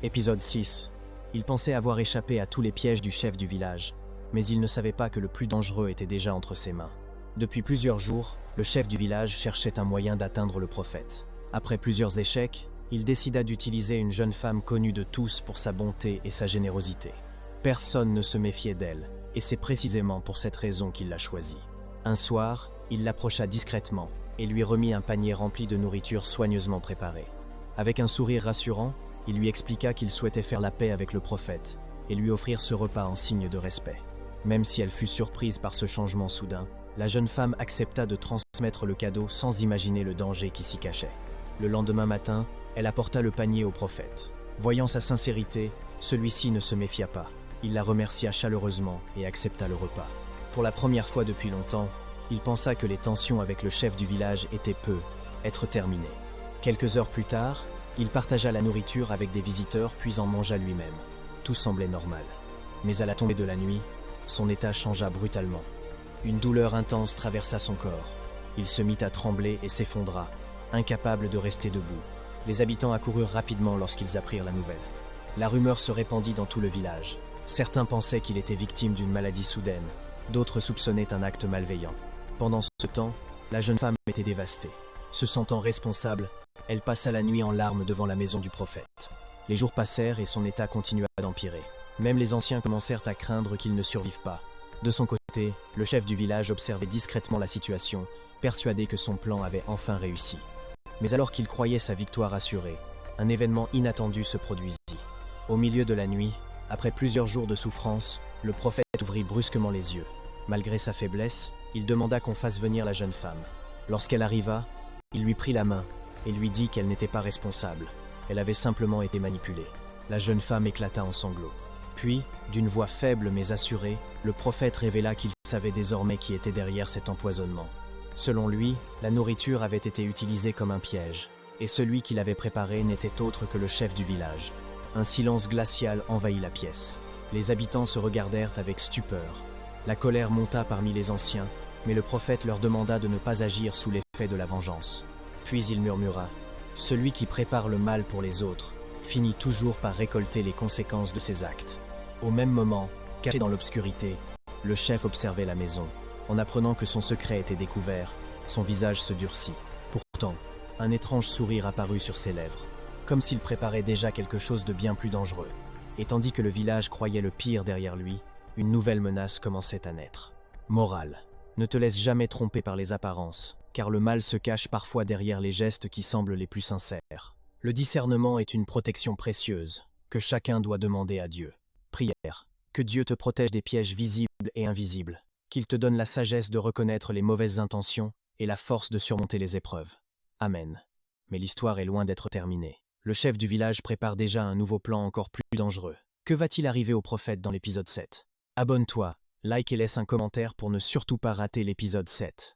Épisode 6. Il pensait avoir échappé à tous les pièges du chef du village, mais il ne savait pas que le plus dangereux était déjà entre ses mains. Depuis plusieurs jours, le chef du village cherchait un moyen d'atteindre le prophète. Après plusieurs échecs, il décida d'utiliser une jeune femme connue de tous pour sa bonté et sa générosité. Personne ne se méfiait d'elle, et c'est précisément pour cette raison qu'il l'a choisie. Un soir, il l'approcha discrètement et lui remit un panier rempli de nourriture soigneusement préparée. Avec un sourire rassurant, il lui expliqua qu'il souhaitait faire la paix avec le prophète et lui offrir ce repas en signe de respect. Même si elle fut surprise par ce changement soudain, la jeune femme accepta de transmettre le cadeau sans imaginer le danger qui s'y cachait. Le lendemain matin, elle apporta le panier au prophète. Voyant sa sincérité, celui-ci ne se méfia pas. Il la remercia chaleureusement et accepta le repas. Pour la première fois depuis longtemps, il pensa que les tensions avec le chef du village étaient être terminées. Quelques heures plus tard, il partagea la nourriture avec des visiteurs puis en mangea lui-même. Tout semblait normal. Mais à la tombée de la nuit, son état changea brutalement. Une douleur intense traversa son corps. Il se mit à trembler et s'effondra, incapable de rester debout. Les habitants accoururent rapidement lorsqu'ils apprirent la nouvelle. La rumeur se répandit dans tout le village. Certains pensaient qu'il était victime d'une maladie soudaine, d'autres soupçonnaient un acte malveillant. Pendant ce temps, la jeune femme était dévastée. Se sentant responsable, elle passa la nuit en larmes devant la maison du prophète. Les jours passèrent et son état continua d'empirer. Même les anciens commencèrent à craindre qu'il ne survive pas. De son côté, le chef du village observait discrètement la situation, persuadé que son plan avait enfin réussi. Mais alors qu'il croyait sa victoire assurée, un événement inattendu se produisit. Au milieu de la nuit, après plusieurs jours de souffrance, le prophète ouvrit brusquement les yeux. Malgré sa faiblesse, il demanda qu'on fasse venir la jeune femme. Lorsqu'elle arriva, il lui prit la main et lui dit qu'elle n'était pas responsable. Elle avait simplement été manipulée. La jeune femme éclata en sanglots. Puis, d'une voix faible mais assurée, le prophète révéla qu'il savait désormais qui était derrière cet empoisonnement. Selon lui, la nourriture avait été utilisée comme un piège, et celui qui l'avait préparée n'était autre que le chef du village. Un silence glacial envahit la pièce. Les habitants se regardèrent avec stupeur. La colère monta parmi les anciens, mais le prophète leur demanda de ne pas agir sous l'effet de la vengeance. Puis il murmura « Celui qui prépare le mal pour les autres finit toujours par récolter les conséquences de ses actes. » Au même moment, caché dans l'obscurité, le chef observait la maison. En apprenant que son secret était découvert, son visage se durcit. Pourtant, un étrange sourire apparut sur ses lèvres, comme s'il préparait déjà quelque chose de bien plus dangereux. Et tandis que le village croyait le pire derrière lui, une nouvelle menace commençait à naître. Morale. Ne te laisse jamais tromper par les apparences, car le mal se cache parfois derrière les gestes qui semblent les plus sincères. Le discernement est une protection précieuse, que chacun doit demander à Dieu. Prière. Que Dieu te protège des pièges visibles et invisibles, qu'il te donne la sagesse de reconnaître les mauvaises intentions et la force de surmonter les épreuves. Amen. Mais l'histoire est loin d'être terminée. Le chef du village prépare déjà un nouveau plan encore plus dangereux. Que va-t-il arriver au prophète dans l'épisode 7 ? Abonne-toi, like et laisse un commentaire pour ne surtout pas rater l'épisode 7.